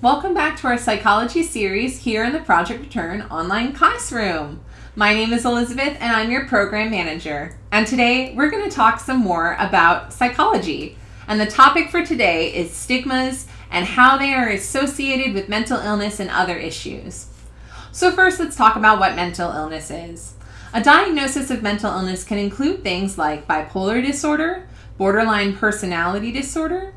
Welcome back to our psychology series here in the Project Return online classroom. My name is Elizabeth and I'm your program manager. And today we're going to talk some more about psychology. And the topic for today is stigmas and how they are associated with mental illness and other issues. So first, let's talk about what mental illness is. A diagnosis of mental illness can include things like bipolar disorder, borderline personality disorder,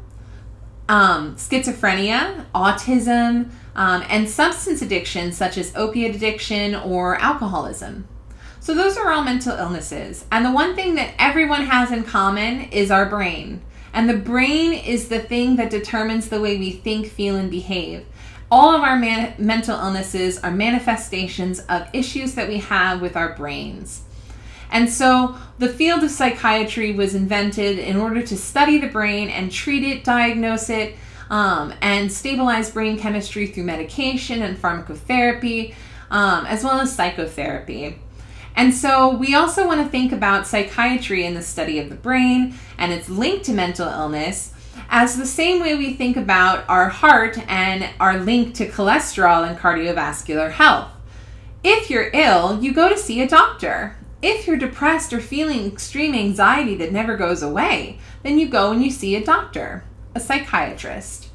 schizophrenia, autism, and substance addiction such as opiate addiction or alcoholism. So those are all mental illnesses. And the one thing that everyone has in common is our brain. And the brain is the thing that determines the way we think, feel, and behave. All of our mental illnesses are manifestations of issues that we have with our brains. And so the field of psychiatry was invented in order to study the brain and treat it, diagnose it, and stabilize brain chemistry through medication and pharmacotherapy, as well as psychotherapy. And so we also want to think about psychiatry in the study of the brain and its link to mental illness as the same way we think about our heart and our link to cholesterol and cardiovascular health. If you're ill, you go to see a doctor. If you're depressed or feeling extreme anxiety that never goes away, then you go and you see a doctor, a psychiatrist.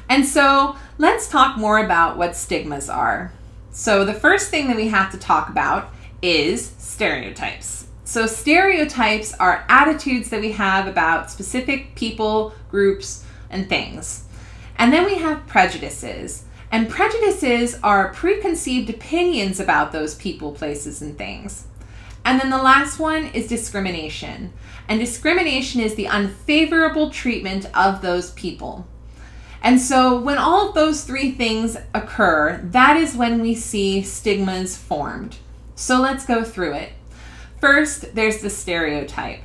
And so let's talk more about what stigmas are. So the first thing that we have to talk about is stereotypes. So stereotypes are attitudes that we have about specific people, groups, and things. And then we have prejudices. And prejudices are preconceived opinions about those people, places, and things. And then the last one is discrimination. And discrimination is the unfavorable treatment of those people. And so when all of those three things occur, that is when we see stigmas formed. So let's go through it. First, there's the stereotype.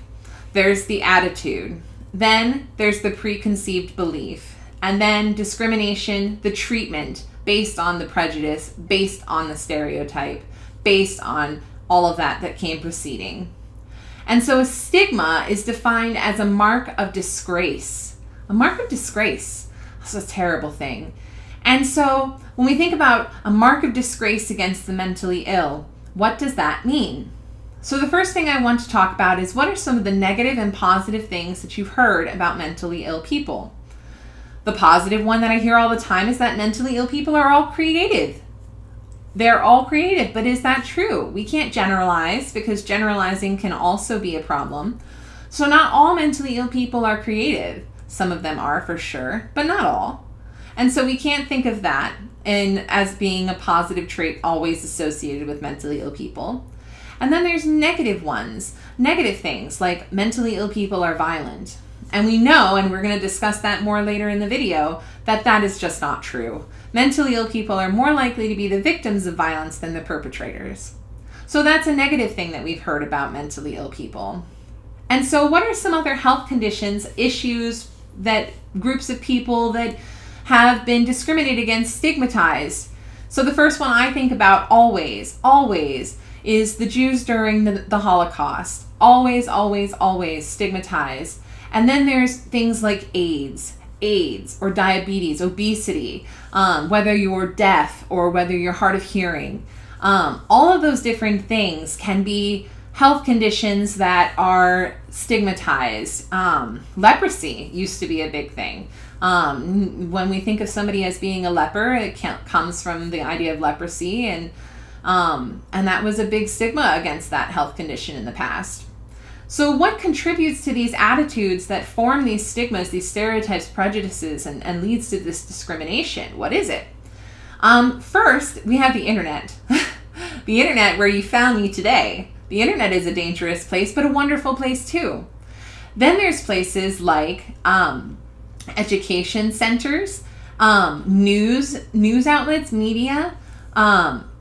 There's the attitude. Then there's the preconceived belief. And then discrimination, the treatment based on the prejudice, based on the stereotype, based on all of that came preceding. And so a stigma is defined as a mark of disgrace. A mark of disgrace. That's a terrible thing. And so when we think about a mark of disgrace against the mentally ill, what does that mean? So the first thing I want to talk about is what are some of the negative and positive things that you've heard about mentally ill people? The positive one that I hear all the time is that mentally ill people are all creative. They're all creative, but is that true? We can't generalize because generalizing can also be a problem. So not all mentally ill people are creative. Some of them are for sure, but not all. And so we can't think of that as being a positive trait always associated with mentally ill people. And then there's negative ones, negative things like mentally ill people are violent. And we know, and we're going to discuss that more later in the video, that that is just not true. Mentally ill people are more likely to be the victims of violence than the perpetrators. So that's a negative thing that we've heard about mentally ill people. And so what are some other health conditions, issues that groups of people that have been discriminated against, stigmatized? So the first one I think about always, is the Jews during the Holocaust. Always stigmatized. And then there's things like AIDS or diabetes, obesity, whether you're deaf or whether you're hard of hearing. All of those different things can be health conditions that are stigmatized. Leprosy used to be a big thing. When we think of somebody as being a leper, it comes from the idea of leprosy, and that was a big stigma against that health condition in the past. So what contributes to these attitudes that form these stigmas, these stereotypes, prejudices, and leads to this discrimination? What is it? First, we have the internet. The internet where you found me today. The internet is a dangerous place, but a wonderful place too. Then there's places like education centers, news outlets, media,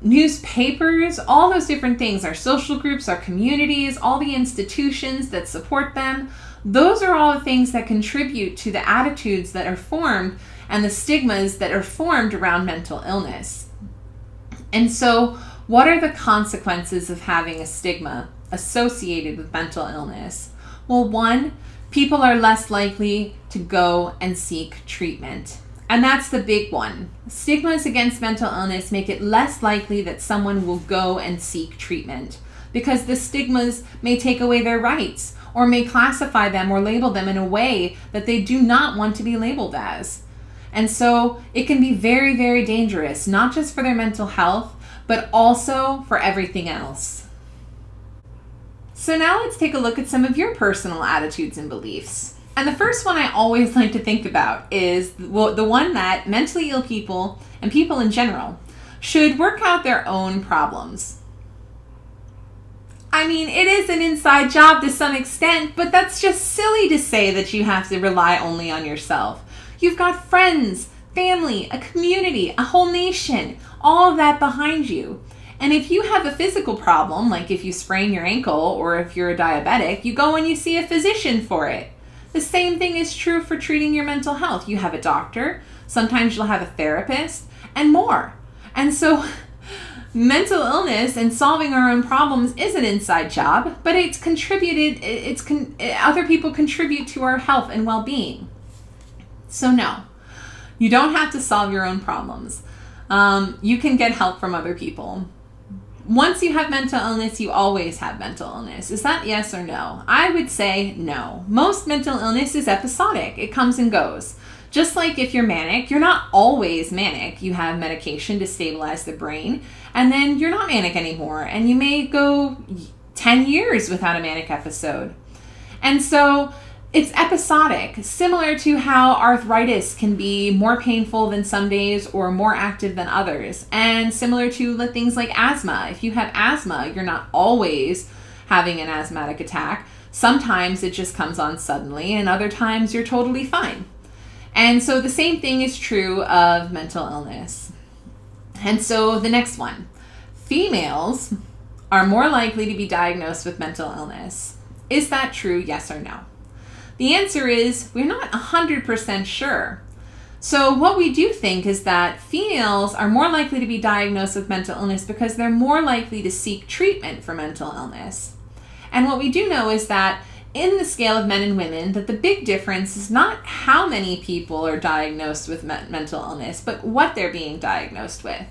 newspapers, all those different things, our social groups, our communities, all the institutions that support them. Those are all the things that contribute to the attitudes that are formed and the stigmas that are formed around mental illness. And so what are the consequences of having a stigma associated with mental illness? Well, one, people are less likely to go and seek treatment. And that's the big one. Stigmas against mental illness make it less likely that someone will go and seek treatment because the stigmas may take away their rights or may classify them or label them in a way that they do not want to be labeled as. And so it can be very, very dangerous, not just for their mental health, but also for everything else. So now let's take a look at some of your personal attitudes and beliefs. And the first one I always like to think about is the one that mentally ill people and people in general should work out their own problems. I mean, it is an inside job to some extent, but that's just silly to say that you have to rely only on yourself. You've got friends, family, a community, a whole nation, all of that behind you. And if you have a physical problem, like if you sprain your ankle or if you're a diabetic, you go and you see a physician for it. The same thing is true for treating your mental health. You have a doctor, sometimes you'll have a therapist, and more. And so mental illness and solving our own problems is an inside job, but other people contribute to our health and well-being. So no, you don't have to solve your own problems. You can get help from other people. Once you have mental illness, you always have mental illness. Is that yes or no? I would say no. Most mental illness is episodic. It comes and goes. Just like if you're manic, you're not always manic. You have medication to stabilize the brain, and then you're not manic anymore, and you may go 10 years without a manic episode. And so it's episodic, similar to how arthritis can be more painful than some days or more active than others. And similar to things like asthma. If you have asthma, you're not always having an asthmatic attack. Sometimes it just comes on suddenly, and other times you're totally fine. And so the same thing is true of mental illness. And so the next one, females are more likely to be diagnosed with mental illness. Is that true, yes or no? The answer is we're not 100% sure. So what we do think is that females are more likely to be diagnosed with mental illness because they're more likely to seek treatment for mental illness. And what we do know is that in the scale of men and women, that the big difference is not how many people are diagnosed with mental illness, but what they're being diagnosed with.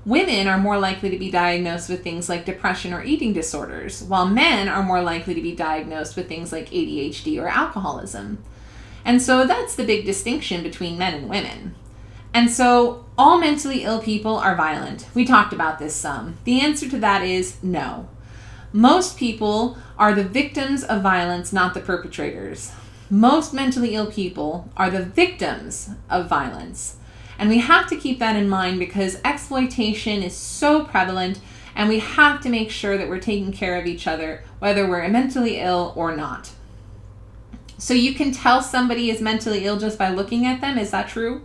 Women are more likely to be diagnosed with things like depression or eating disorders, while men are more likely to be diagnosed with things like ADHD or alcoholism. And so that's the big distinction between men and women. And so all mentally ill people are violent. We talked about this some. The answer to that is no. Most people are the victims of violence, not the perpetrators. Most mentally ill people are the victims of violence. And we have to keep that in mind because exploitation is so prevalent, and we have to make sure that we're taking care of each other, whether we're mentally ill or not. So you can tell somebody is mentally ill just by looking at them. Is that true?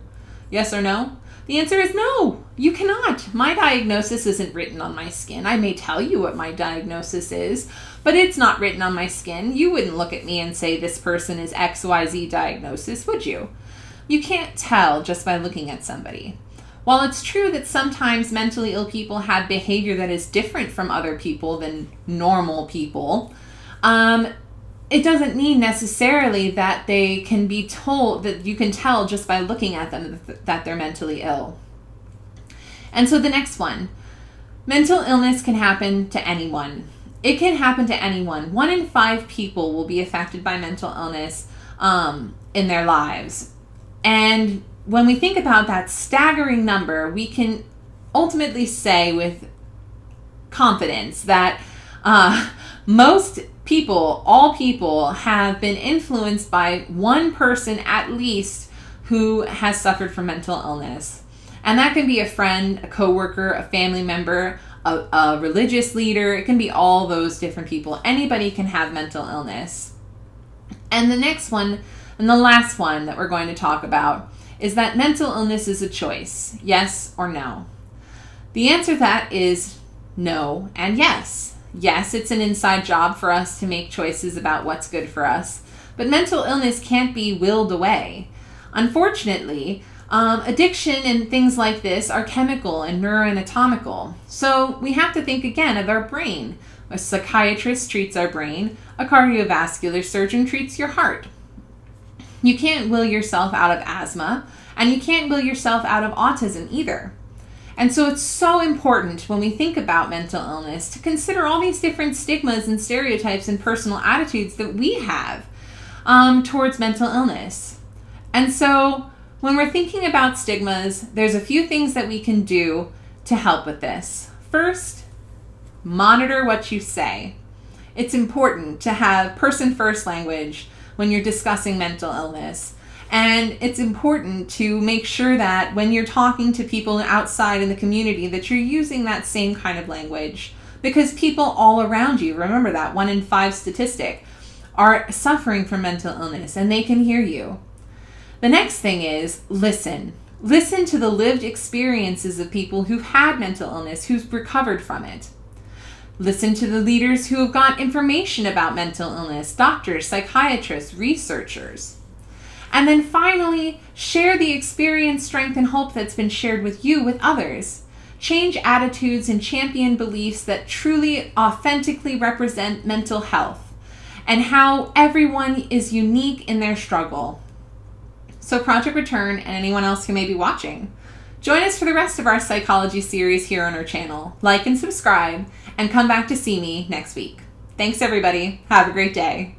Yes or no? The answer is no, you cannot. My diagnosis isn't written on my skin. I may tell you what my diagnosis is, but it's not written on my skin. You wouldn't look at me and say this person is XYZ diagnosis, would you? You can't tell just by looking at somebody. While it's true that sometimes mentally ill people have behavior that is different from other people than normal people, it doesn't mean necessarily that they can be told, that you can tell just by looking at them that they're mentally ill. And so the next one, mental illness can happen to anyone. It can happen to anyone. 1 in 5 people will be affected by mental illness in their lives. And when we think about that staggering number, we can ultimately say with confidence that most people, all people, have been influenced by one person at least who has suffered from mental illness. And that can be a friend, a coworker, a family member, a religious leader. It can be all those different people. Anybody can have mental illness. And the next one, and the last one that we're going to talk about, is that mental illness is a choice. Yes or no? The answer to that is no and yes. Yes, it's an inside job for us to make choices about what's good for us, but mental illness can't be willed away. Unfortunately, addiction and things like this are chemical and neuroanatomical. So we have to think again of our brain. A psychiatrist treats our brain. A cardiovascular surgeon treats your heart. You can't will yourself out of asthma, And you can't will yourself out of autism either. And so it's so important when we think about mental illness to consider all these different stigmas and stereotypes and personal attitudes that we have towards mental illness. And so when we're thinking about stigmas, there's a few things that we can do to help with this. First, monitor what you say. It's important to have person-first language when you're discussing mental illness. And it's important to make sure that when you're talking to people outside in the community that you're using that same kind of language, because people all around you, remember that 1 in 5 statistic, are suffering from mental illness and they can hear you. The next thing is listen. Listen to the lived experiences of people who've had mental illness, who've recovered from it. Listen to the leaders who have got information about mental illness, doctors, psychiatrists, researchers. And then finally, share the experience, strength, and hope that's been shared with you with others. Change attitudes and champion beliefs that truly, authentically represent mental health and how everyone is unique in their struggle. So Project Return and anyone else who may be watching, join us for the rest of our psychology series here on our channel. Like and subscribe, and come back to see me next week. Thanks everybody. Have a great day.